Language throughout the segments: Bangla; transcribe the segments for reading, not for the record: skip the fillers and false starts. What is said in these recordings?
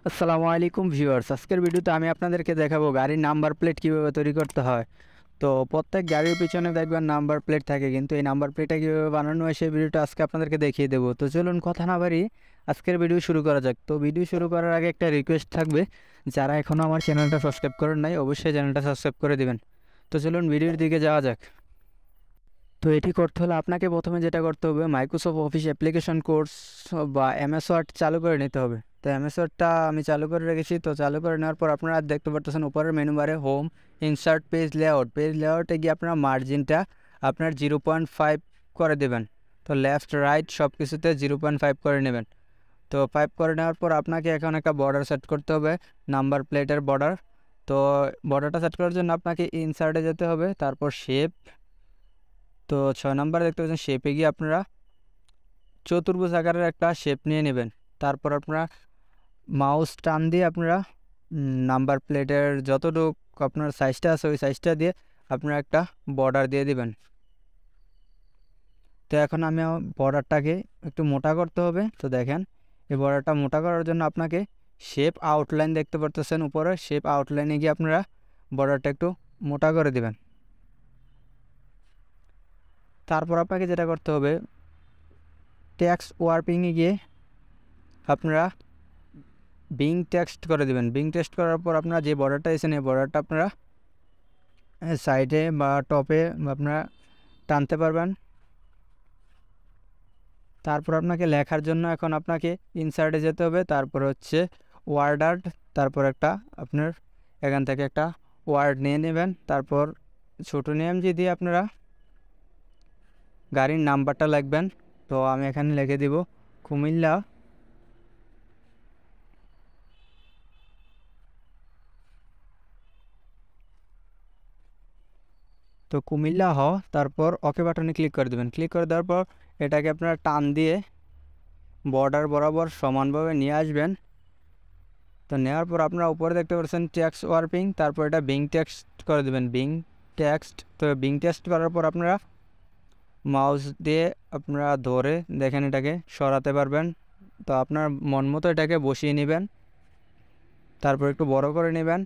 আসসালামু আলাইকুম ভিউয়ার্স, আজকের ভিডিওতে আমি আপনাদেরকে দেখাবো গাড়ির নাম্বার প্লেট কীভাবে তৈরি করতে হয়। তো প্রত্যেক গাড়ির পিছনে দেখবেন নাম্বার প্লেট থাকে, কিন্তু এই নাম্বার প্লেটটা কীভাবে বানানো হয় সেই ভিডিওটা আজকে আপনাদেরকে দেখিয়ে দেবো। তো চলুন কথা না বাড়িয়ে আজকের ভিডিও শুরু করা যাক। তো ভিডিও শুরু করার আগে একটা রিকোয়েস্ট থাকবে, যারা এখনও আমার চ্যানেলটা সাবস্ক্রাইব করেন নাই অবশ্যই চ্যানেলটা সাবস্ক্রাইব করে দেবেন। তো চলুন ভিডিওর দিকে যাওয়া যাক। তো এটি করতে হলে আপনাকে প্রথমে যেটা করতে হবে, মাইক্রোসফট অফিস অ্যাপ্লিকেশন কোর্স বা এমএস ওয়ার্ড চালু করে নিতে হবে। তো এমএস ওয়ার্ডটা আমি চালু করে রেখেছি। তো চালু করে নেওয়ার পর আপনারা দেখতে পারতেছেন উপরের মেনু বারে হোম, ইনসার্ট, পেজ লেআউটে গিয়ে আপনারা মার্জিনটা আপনার 0.5 করে দেবেন। তো লেফট রাইট সব কিছুতে 0.5 করে নেবেন। তো 5 করে নেওয়ার পর আপনাকে এখন একটা বর্ডার সেট করতে হবে, নাম্বার প্লেটের বর্ডার। তো বর্ডারটা সেট করার জন্য আপনাকে ইনসার্টে যেতে হবে, তারপর শেপ। তো 6 নাম্বার দেখতে পাচ্ছেন, শেপে গিয়ে আপনারা চতুর্ভুজ আকারের একটা শেপ নিয়ে নেবেন। তারপর আপনারা মাউস টান দিয়ে আপনারা নাম্বার প্লেটের যতটুকু আপনার সাইজটা আছে ওই সাইজটা দিয়ে আপনারা একটা বর্ডার দিয়ে দিবেন। তো এখন আমি বর্ডারটাকে একটু মোটা করতে হবে। তো দেখেন, এই বর্ডারটা মোটা করার জন্য আপনাকে শেপ আউটলাইন দেখতে পারতেছেন উপরে, শেপ আউটলাইনে গিয়ে আপনারা বর্ডারটা একটু মোটা করে দিবেন। তারপর আপনাকে যেটা করতে হবে, টেক্সট ওয়ার্পিংয়ে গিয়ে আপনারা বিং টেক্সট করে দেবেন। বিং টেক্সট করার পর আপনারা যে বর্ডারটা এসেছেন এই বর্ডারটা আপনারা সাইডে বা টপে আপনারা টানতে পারবেন। তারপর আপনাকে লেখার জন্য এখন আপনাকে ইনসার্টে যেতে হবে, তারপর হচ্ছে ওয়ার্ড আর্ট, তারপর একটা আপনার এখান থেকে একটা ওয়ার্ড নিয়ে নেবেন। তারপর ছোটো নেম দিয়ে আপনারা গাড়ির নাম্বারটা লিখবেন। তো আমি এখানে লিখে দিব কুমিল্লা। তো কুমিল্লা তারপর ওকে বাটনে ক্লিক করে দেবেন। ক্লিক করে দেওয়ার পর এটাকে আপনারা টান দিয়ে বর্ডার বরাবর সমানভাবে নিয়ে আসবেন। তো নেওয়ার পর আপনারা উপরে দেখতে পাচ্ছেন টেক্সট ওয়ার্পিং, তারপর এটা বিং টেক্সট করে দেবেন, বিং টেক্সট। তো বিং টেক্সট করার পর আপনারা মাউস দিয়ে আপনারা ধরে দেখেন এটাকে সরাতে পারবেন। তো আপনার মন মতো এটাকে বসিয়ে নেবেন, তারপর একটু বড় করে নেবেন।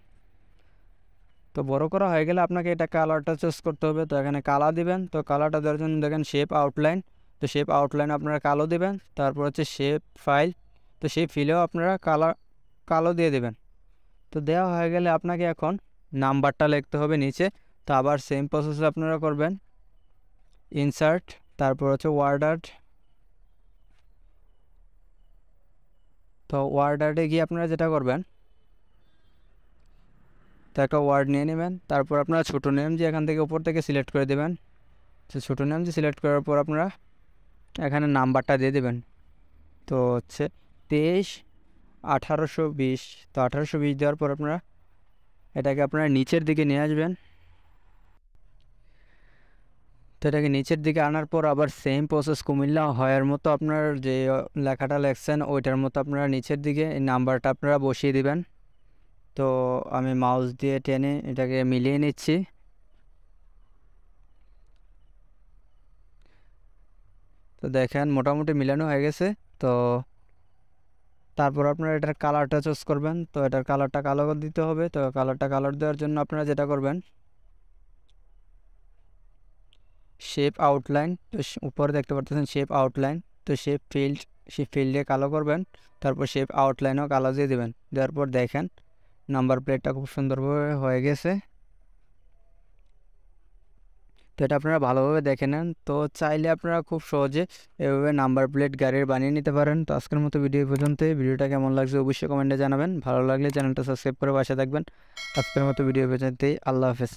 তো বড় করা হয়ে গেলে আপনাকে এটা কালারটা চুজ করতে হবে। তো এখানে কালার দিবেন। তো কালারটা দেওয়ার জন্য দেখেন শেপ আউটলাইন, তো শেপ আউটলাইন আপনারা কালো দিবেন। তারপর হচ্ছে শেপ ফাইল, তো সেই ফিলেও আপনারা কালো দিয়ে দেবেন। তো দেওয়া হয়ে গেলে আপনাকে এখন নাম্বারটা লিখতে হবে নিচে। তো আবার সেম প্রসেস আপনারা করবেন, ইনসার্ট, তারপর হচ্ছে ওয়ার্ড আর্ট। তো ওয়ার্ড আর্টে গিয়ে আপনারা যেটা করবেন, তো একটা ওয়ার্ড নিয়ে নেবেন। তারপর আপনারা ছোটো নেম যে এখান থেকে উপর থেকে সিলেক্ট করে দেবেন। তো ছোটো নেম যে সিলেক্ট করার পর আপনারা এখানে নাম্বারটা দিয়ে দেবেন। তো হচ্ছে 23/1820। তো 1820 দেওয়ার পর আপনারা এটাকে আপনারা নিচের দিকে নিয়ে আসবেন। তো এটাকে নিচের দিকে আনার পর আবার সেম প্রসেস কুমিল্লা হওয়ার মতো আপনার যে লেখাটা লেখছেন ওইটার মতো আপনারা নিচের দিকে এই নাম্বারটা আপনারা বসিয়ে দিবেন। তো আমি মাউস দিয়ে টেনে এটাকে মিলিয়ে নিচ্ছি। তো দেখেন মোটামুটি মিলানো হয়ে গেছে। তো তারপর আপনারা এটার কালারটা চুজ করবেন। তো এটার কালারটা কালো দিতে হবে। তো কালার দেওয়ার জন্য আপনারা যেটা করবেন, শেপ আউটলাইন, তো উপরে দেখতে পাচ্ছেন শেপ আউটলাইন। তো সেই ফিল্ডে কালো করবেন। তারপর শেপ আউটলাইনও কালো দিয়ে দেবেন। দেওয়ার পর দেখেন নাম্বার প্লেটটা খুব সুন্দরভাবে হয়ে গেছে। তো এটা আপনারা ভালোভাবে দেখে নেন। তো চাইলে আপনারা খুব সহজে এভাবে নাম্বার প্লেট গাড়ির বানিয়ে নিতে পারেন। তো আজকের মতো ভিডিও পর্যন্তই। ভিডিওটা কেমন লাগছে অবশ্যই কমেন্টে জানাবেন। ভালো লাগলে চ্যানেলটা সাবস্ক্রাইব করে পাশে থাকবেন। আজকের মতো ভিডিও পর্যন্তই। আল্লাহ হাফেজ।